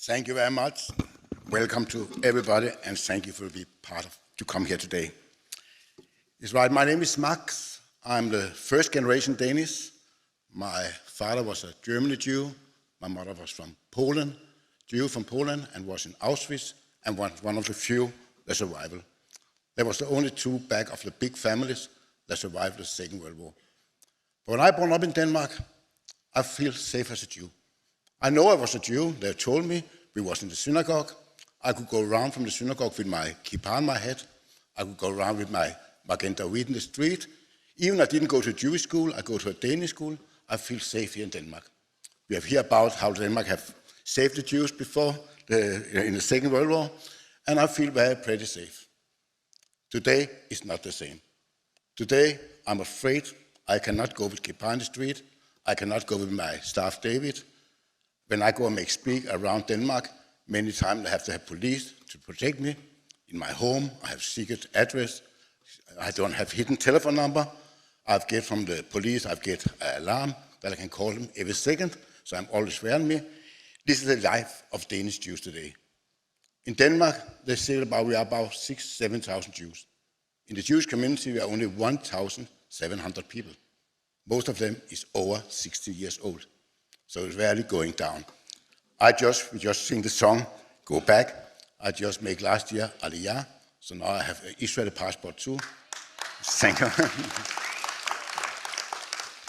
Thank you very much. Welcome to everybody, and thank you for being to come here today. It's right, my name is Max. I'm the first generation Danish. My father was a German Jew. My mother was from Poland, Jew from Poland, and was in Auschwitz, and one of the few that survived. There was the only two back of the big families that survived the Second World War. But when I born up in Denmark, I feel safe as a Jew. I know I was a Jew. They told me we was in the synagogue. I could go around from the synagogue with my kippah on my head. I could go around with my magenta weed in the street. Even I didn't go to a Jewish school, I go to a Danish school. I feel safe here in Denmark. We have heard about how Denmark have saved the Jews before in the Second World War, and I feel pretty safe. Today is not the same. Today, I'm afraid I cannot go with kippah in the street. I cannot go with my staff David. When I go and make speak around Denmark, many times I have to have police to protect me. In my home, I have secret address. I don't have hidden telephone number. I get from the police, I get an alarm that I can call them every second, so I'm always wearing me. This is the life of Danish Jews today. In Denmark, they say we are about 6,000-7,000 Jews. In the Jewish community, we are only 1,700 people. Most of them is over 60 years old. So it's really going down. We just sing the song, Go Back. I just made last year Aliyah, so now I have an Israeli passport too. Thank you.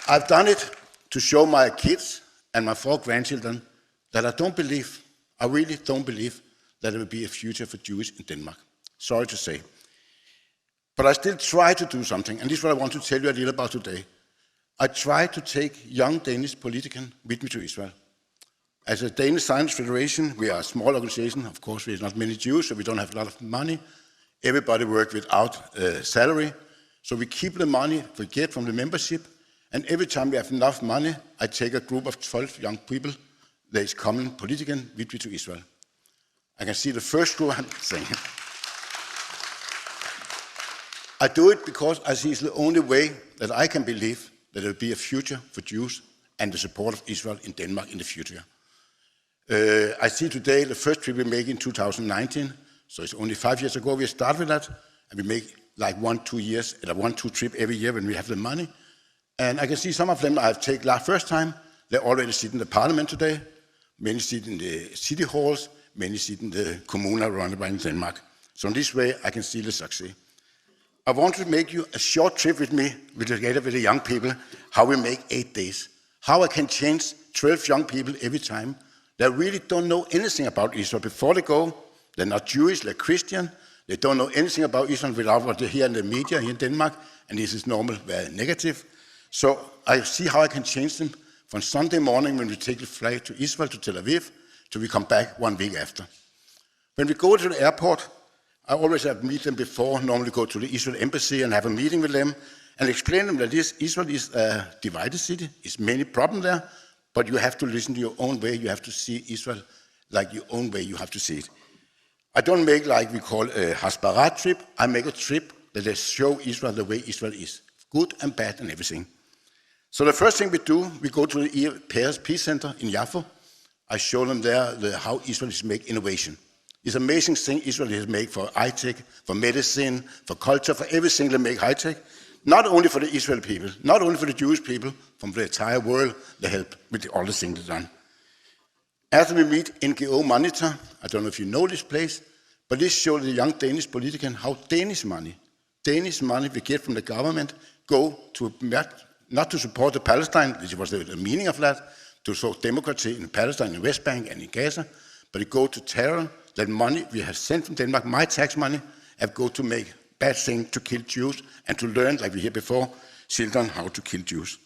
I've done it to show my kids and my 4 grandchildren that I really don't believe that there will be a future for Jews in Denmark. Sorry to say. But I still try to do something, and this is what I want to tell you a little about today. I try to take young Danish politicians with me to Israel. As a Danish Zionist Federation, we are a small organization. Of course, we are not many Jews, so we don't have a lot of money. Everybody works without salary. So we keep the money we get from the membership. And every time we have enough money, I take a group of 12 young people that is coming politicians with me to Israel. I can see the first group I'm saying. I do it because I see it's the only way that I can believe that there will be a future for Jews and the support of Israel in Denmark in the future. I see today the first trip we make in 2019, so it's only 5 years ago we started with that, and we make like 1-2 trip every year when we have the money. And I can see some of them I've taken last first time, they already sit in the parliament today, many sit in the city halls, many sit in the kommuner around in Denmark. So in this way I can see the success. I want to make you a short trip with me, together with the young people, how we make 8 days. How I can change 12 young people every time that really don't know anything about Israel before they go. They're not Jewish, they're Christian. They don't know anything about Israel without what they hear in the media here in Denmark, and this is normal, very negative. So I see how I can change them from Sunday morning when we take the flight to Israel, to Tel Aviv, till we come back 1 week after. When we go to the airport, I always have meet them before, normally go to the Israel embassy and have a meeting with them and explain them that Israel is a divided city. There's many problems there, but you have to listen to your own way. You have to see Israel like your own way. You have to see it. I don't make like we call a Hasbara trip. I make a trip that they show Israel the way Israel is, good and bad and everything. So the first thing we do, we go to the Paris Peace Center in Jaffa. I show them there how Israel is make innovation. It's an amazing thing Israel has made for high-tech, for medicine, for culture, for everything they make high-tech. Not only for the Israeli people, not only for the Jewish people, from the entire world, they help with all the things they've done. After we meet NGO Monitor, I don't know if you know this place, but this shows the young Danish politicians how Danish money we get from the government go to, not to support the Palestine, which was the meaning of that, to support democracy in Palestine, in West Bank and in Gaza, but it go to terror. That money we have sent from Denmark, my tax money, have go to make bad things to kill Jews and to learn, like we heard before, children how to kill Jews.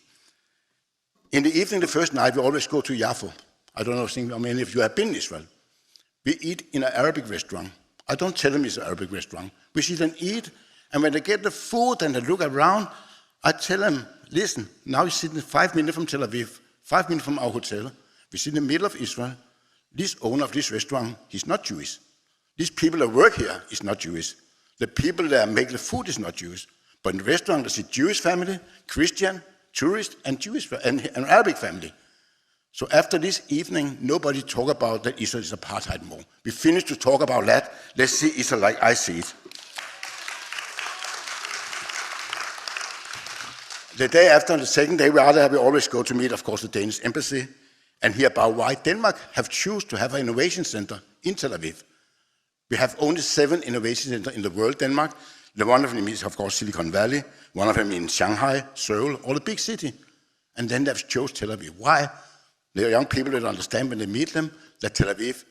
In the evening, the first night, we always go to Jaffa. I don't know how many of you have been in Israel. We eat in an Arabic restaurant. I don't tell them it's an Arabic restaurant. We sit and eat, and when they get the food and they look around, I tell them, listen, now we're sitting 5 minutes from Tel Aviv, 5 minutes from our hotel. We sit in the middle of Israel. This owner of this restaurant, he's not Jewish. These people that work here is not Jewish. The people that make the food is not Jewish. But in the restaurant, there's a Jewish family, Christian, tourist, and Jewish and an Arabic family. So after this evening, nobody talk about that Israel is apartheid more. We finished to talk about that. Let's see Israel like I see it. The day after, the second day, we always go to meet, of course, the Danish embassy and hear about why Denmark have chosen to have an innovation center in Tel Aviv. We have only 7 innovation centers in the world, Denmark. The one of them is, of course, Silicon Valley. One of them in Shanghai, Seoul, all the big city. And then they've chosen Tel Aviv. Why? The young people don't understand when they meet them that Tel Aviv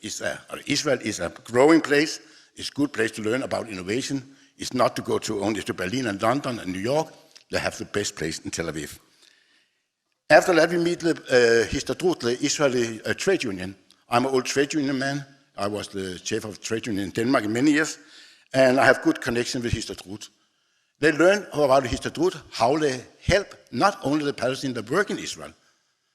or Israel is a growing place. It's a good place to learn about innovation. It's not to go only to Berlin and London and New York. They have the best place in Tel Aviv. After that, we meet the Histadrut, the Israeli trade union. I'm an old trade union man. I was the chief of trade union in Denmark in many years, and I have good connection with Histadrut. They learn about Histadrut, how they help not only the Palestinians that work in Israel.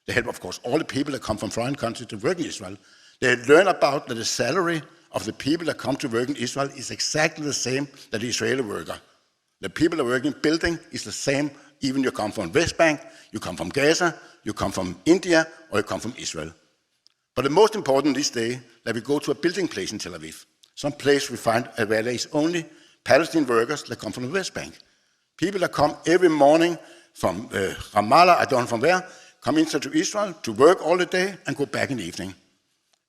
They help, of course, all the people that come from foreign countries to work in Israel. They learn about that the salary of the people that come to work in Israel is exactly the same as the Israeli worker. The people that work in building is the same, even you come from West Bank, you come from Gaza, you come from India, or you come from Israel. But the most important this day, that we go to a building place in Tel Aviv, some place we find where there is only Palestinian workers that come from the West Bank. People that come every morning from Ramallah, I don't know from where, come into Israel to work all the day and go back in the evening.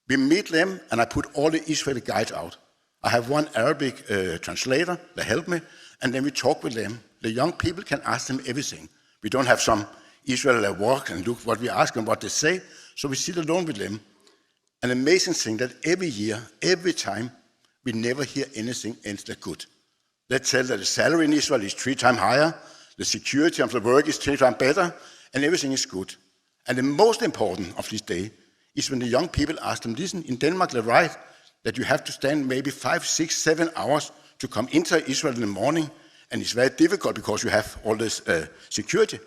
We meet them, and I put all the Israeli guides out. I have one Arabic translator that help me, and then we talk with them. The young people can ask them everything. We don't have some Israel that walk and look what we ask them, what they say, so we sit alone with them. An amazing thing that every year, every time, we never hear anything else that good. They tell that the salary in Israel is 3 times higher, the security of the work is 3 times better, and everything is good. And the most important of this day is when the young people ask them, listen, in Denmark they write that you have to stand maybe 5, 6, 7 hours to come into Israel in the morning, and it's very difficult because you have all this security.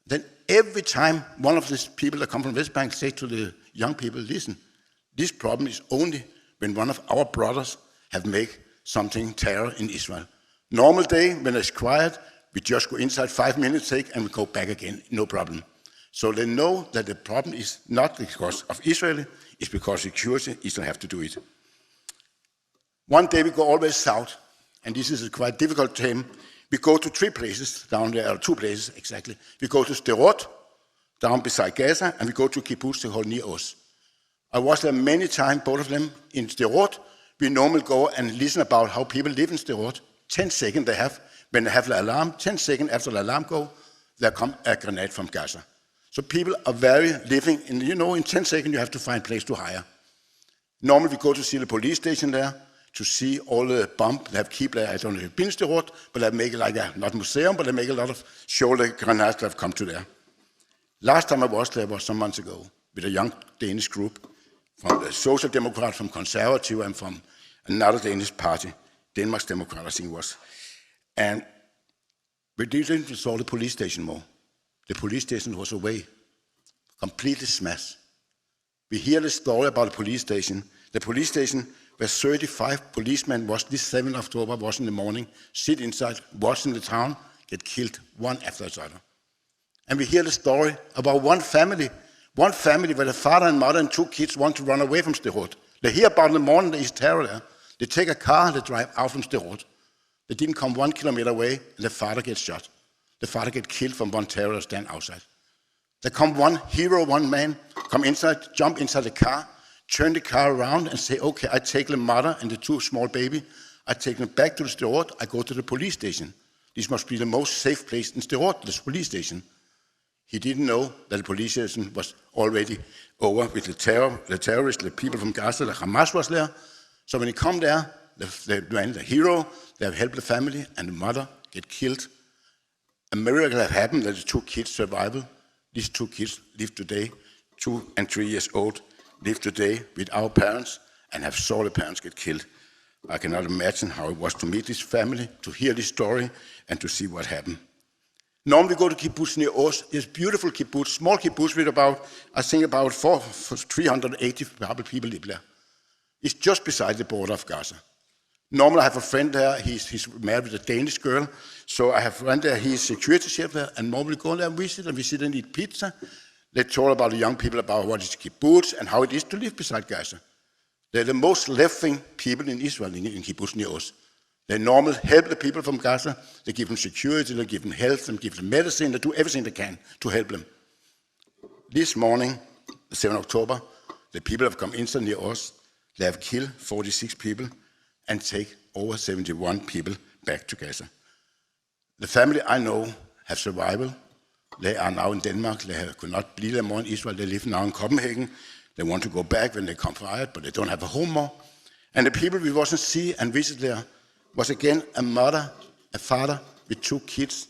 Then every time one of these people that come from West Bank say to the young people, listen, this problem is only when one of our brothers have made something terror in Israel. Normal day, when it's quiet, we just go inside 5 minutes and we go back again, no problem. So they know that the problem is not because of Israel, it's because security, Israel have to do it. One day we go always south, and this is a quite difficult time. We go to 3 places down there, or 2 places exactly. We go to Sderot, down beside Gaza, and we go to Kibbutz, the whole near us. I was there many times, both of them, in Sderot. We normally go and listen about how people live in Sderot. 10 seconds they have, when they have the alarm, 10 seconds after the alarm go, there come a grenade from Gaza. So people are very living, in, in 10 seconds you have to find a place to hire. Normally we go to see the police station there, to see all the bomb. They have keep there, I don't know if you've been to Sderot, but they make like not museum, but they make a lot of shoulder grenades that have come to there. Last time I was there was some months ago with a young Danish group from the Social Democrat, from Conservative, and from another Danish party, Denmark's Democrat, I think it was. And we didn't saw the police station more. The police station was away, completely smashed. We hear the story about the police station. The police station where 35 policemen was this 7th of October, was in the morning, sit inside, watching the town, get killed one after the other. And we hear the story about one family where the father and mother and 2 kids want to run away from Sderot. They hear about in the morning there is terror there. They take a car, they drive out from Sderot. They didn't come 1 kilometer away, and the father gets shot. The father gets killed from one terrorist stand outside. There come one hero, one man, come inside, jump inside the car, turn the car around and say, okay, I take the mother and the 2 small baby, I take them back to the Sderot, I go to the police station. This must be the most safe place in Sderot, this police station. He didn't know that the police station was already over with the terrorists, the people from Gaza, the Hamas was there. So when he come there, the hero, they have helped the family, and the mother get killed. A miracle have happened that the 2 kids survival. These 2 kids live today, 2 and 3 years old, live today with our parents and have saw the parents get killed. I cannot imagine how it was to meet this family, to hear this story, and to see what happened. Normally we go to kibbutz near us. It's a beautiful kibbutz, small kibbutz with about 380 people live there. It's just beside the border of Gaza. Normally I have a friend there, he's married with a Danish girl, so I have a friend there, he's security chef there, and normally go there and we sit and eat pizza. They told about the young people about what is kibbutz and how it is to live beside Gaza. They're the most left-wing people in Israel, in kibbutz near us. They normally help the people from Gaza. They give them security, they give them health, they give them medicine, they do everything they can to help them. This morning, the 7th October, the people have come inside near us. They have killed 46 people and take over 71 people back to Gaza. The family I know have survival. They are now in Denmark. They could not be there more in Israel. They live now in Copenhagen. They want to go back when they come fired, but they don't have a home more. And the people we wasn't see and visit there was again a mother, a father with 2 kids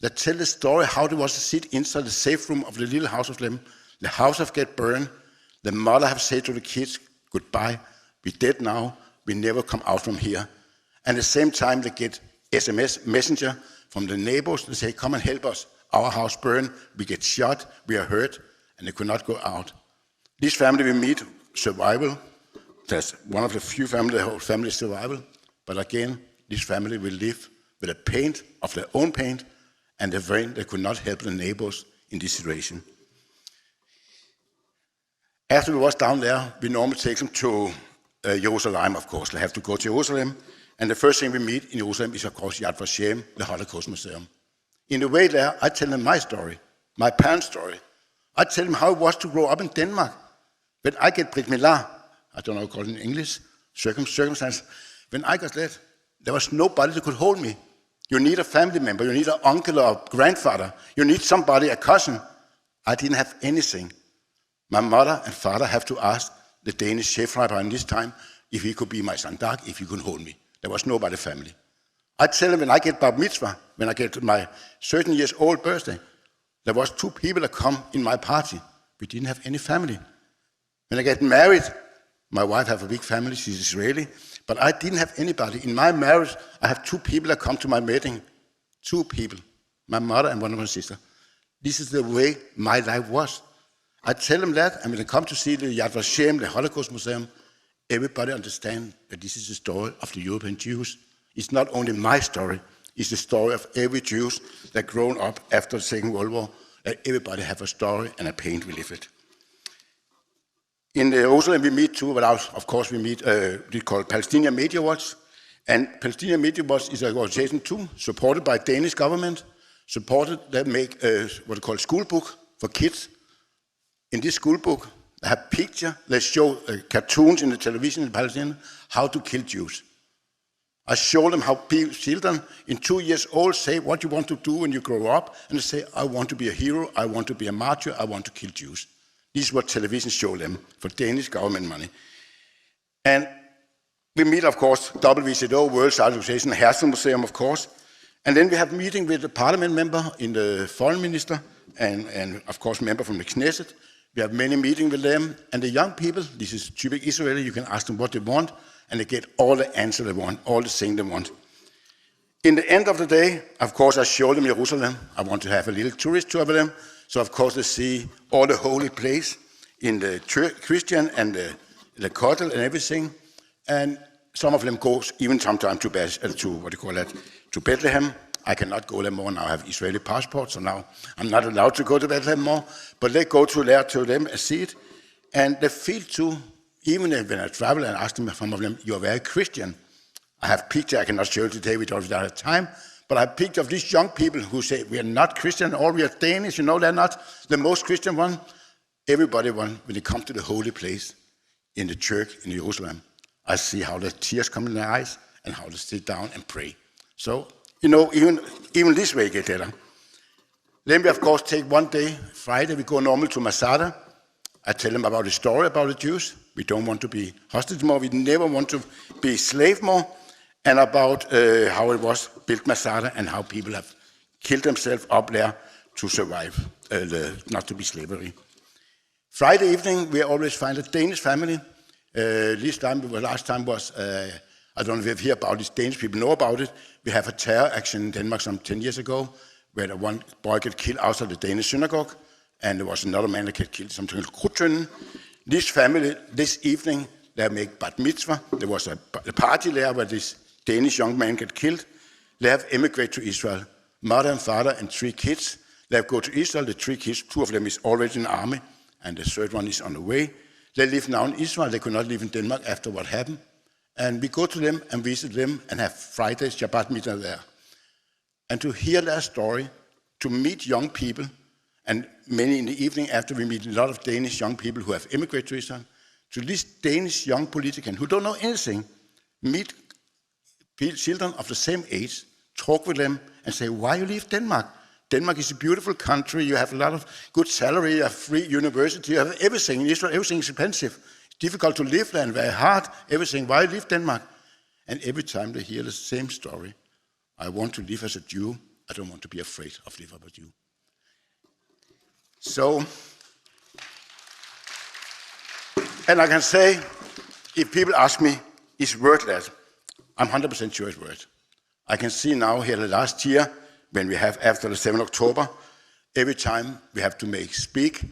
that tell the story how it was to sit inside the safe room of the little house of them. The house have get burned. The mother have said to the kids, goodbye, we're dead now, we never come out from here. And at the same time they get SMS messenger from the neighbors and say, come and help us. Our house burned, we get shot, we are hurt, and they could not go out. This family we meet, survival. That's one of the few families, the whole family is survival. But again, this family will live with the pain of their own pain and the pain they could not help the neighbors in this situation. After we was down there, we normally take them to Jerusalem, of course. They have to go to Jerusalem. And the first thing we meet in Jerusalem is, of course, Yad Vashem, the Holocaust Museum. In the way there, I tell them my story, my parents' story. I tell them how it was to grow up in Denmark. When I get Brit Milah, I don't know how to call it in English, circumstance, when I got that, there was nobody that could hold me. You need a family member, you need an uncle or grandfather, you need somebody, a cousin. I didn't have anything. My mother and father have to ask the Danish chef in this time if he could be my sandak, if he could hold me. There was nobody family. I tell them when I get bar mitzvah, when I get my 13 years old birthday, there was 2 people that come in my party. We didn't have any family. When I get married, my wife have a big family, she's Israeli, but I didn't have anybody. In my marriage, I have 2 people that come to my wedding. 2 people, my mother and one of my sisters. This is the way my life was. I tell them that, and when they come to see the Yad Vashem, the Holocaust Museum, everybody understands that this is the story of the European Jews. It's not only my story, it's the story of every Jew that grown up after the Second World War, that everybody have a story and a pain we live it. In Jerusalem we meet too, but of course we meet, we call Palestinian Media Watch. And Palestinian Media Watch is an organization too, supported by Danish government, supported that make what they call school book for kids. In this school book, they have pictures, they show cartoons in the television in Palestine, how to kill Jews. I show them how children in 2 years old say what you want to do when you grow up, and they say, I want to be a hero, I want to be a martyr, I want to kill Jews. This is what television show them for Danish government money. And we meet, of course, WCO, World Zionist Association, Herzl Museum, of course. And then we have a meeting with the parliament member in the foreign minister, and of course, member from the Knesset. We have many meetings with them, and the young people, this is typical Israeli, you can ask them what they want, and they get all the answers they want, all the things they want. In the end of the day, of course, I show them Jerusalem. I want to have a little tourist tour with them, so of course they see all the holy place in the Christian and the Kotel and everything, and some of them go even sometimes to Bethlehem. I cannot go there more now. I have Israeli passport, so now I'm not allowed to go to Bethlehem more. But they go to there to them and see it. And they feel too, even when I travel and ask them, some of them, you're very Christian. I have pictures, I cannot show you today, we don't have time. But I have pictures of these young people who say, we are not Christian, or we are Danish, you know, they're not the most Christian one. Everybody when they come to the holy place in the church in Jerusalem, I see how the tears come in their eyes and how they sit down and pray. So, you know, even this way get better. Then we, of course, take one day, Friday, we go normally to Masada. I tell them about the story about the Jews. We don't want to be hostage more. We never want to be slave more. And about how it was built Masada and how people have killed themselves up there to survive, not to be slavery. Friday evening, we always find a Danish family. Last time was, I don't know if you hear about this, Danish people know about it. We have a terror action in Denmark some 10 years ago, where the one boy got killed outside the Danish synagogue, and there was another man that got killed, something called Krudtønden. This family, this evening, they make bat mitzvah. There was a party there where this Danish young man got killed. They have emigrated to Israel. Mother and father and 3 kids. They go to Israel, the 3 kids, 2 of them is already in the army, and the 3rd one is on the way. They live now in Israel, they could not live in Denmark after what happened. And we go to them and visit them and have Fridays, Shabbat meeting there. And to hear their story, to meet young people, and many in the evening after we meet a lot of Danish young people who have immigrated to Israel, to these Danish young politicians who don't know anything, meet children of the same age, talk with them and say, why you leave Denmark? Denmark is a beautiful country, you have a lot of good salary, you have free university, you have everything. In Israel, everything is expensive. It's difficult to live there and very hard, everything. Why you leave Denmark? And every time they hear the same story, I want to live as a Jew, I don't want to be afraid of living as a Jew. So, and I can say, if people ask me, is word that? I'm 100% sure it's word. I can see now here the last year, when we have after the 7th October, every time we have to speak,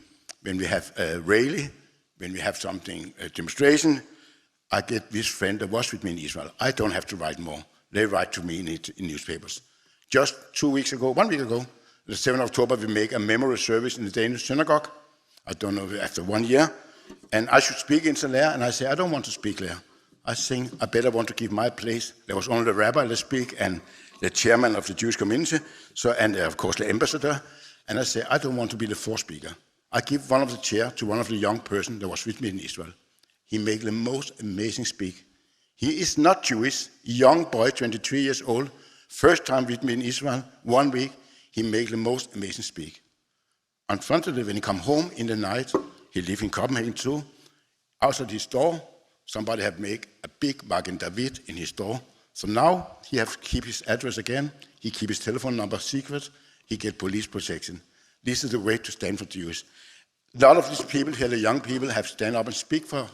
when we have a rally, when we have something, a demonstration, I get this friend that was with me in Israel. I don't have to write more. They write to me in newspapers. Just 1 week ago, the 7th October, we make a memorial service in the Danish Synagogue. I don't know, after 1 year. And I should speak in there, and I say, I don't want to speak there. I think I better want to give my place. There was only the rabbi that speak and the chairman of the Jewish community, and of course the ambassador. And I say, I don't want to be the 4th speaker. I give one of the chair to one of the young person that was with me in Israel. He made the most amazing speak. He is not Jewish, young boy, 23 years old, first time with me in Israel, 1 week, he made the most amazing speak. Unfortunately, when he come home in the night, he live in Copenhagen too, outside his door, somebody have made a big Magen David in his door. So now he has to keep his address again, he keep his telephone number secret, he get police protection. This is the way to stand for Jews. A lot of these people here, the young people, have stand up and speak for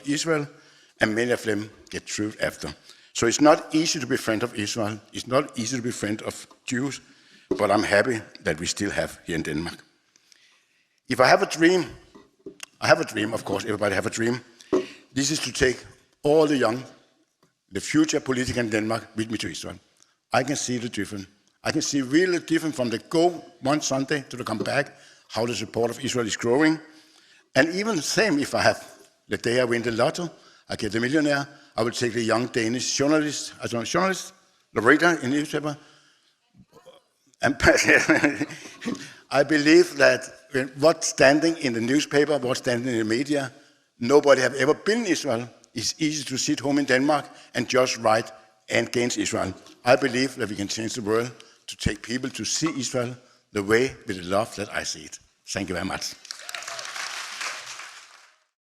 Israel, and many of them get through after. So it's not easy to be friend of Israel, it's not easy to be friend of Jews, but I'm happy that we still have here in Denmark. If I have a dream, of course, everybody have a dream. This is to take all the future political in Denmark with me to Israel. I can see the difference. I can see really different from the go one Sunday to the come back, how the support of Israel is growing. And even the same, if I have the day I win the lotto, I get the millionaire, I will take the young Danish journalist, the writer in the newspaper. And I believe that what's standing in the newspaper, what's standing in the media, nobody have ever been in Israel. It's easy to sit home in Denmark and just write against Israel. I believe that we can change the world to take people to see Israel the way with the love that I see it. Thank you very much.